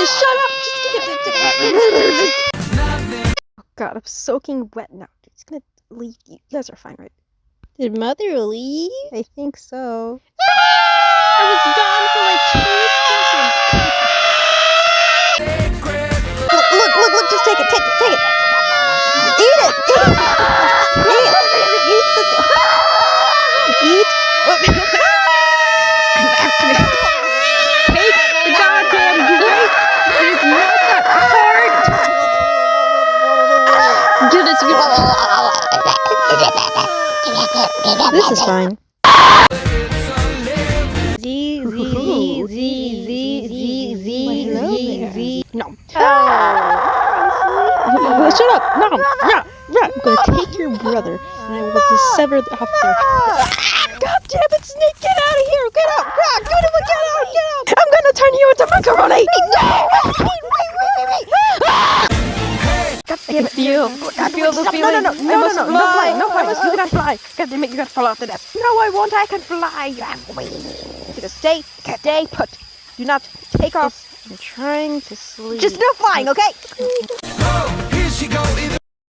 shut up! Oh god, I'm soaking wet now. He's gonna leave. You guys are fine, right? Did Mother leave? I think so. I was gone for like 2 seconds. Look, just take it. Eat it! Eat! Take the goddamn grape! It's not that hard! Do this. This is fine. No. Shut up! No! I'm gonna take your brother and I will just sever off their head. God damn it, Snake! Get out of here! Get out! Get out! I'm gonna turn you into macaroni! No! Wait! God damn it! Feel the feeling. No, fly! You gotta fly! God damn it, you gotta fall off the desk. No, I won't. I can fly. Just stay put. Do not take off. I'm trying to sleep. Just no flying, okay? Oh, here she goes.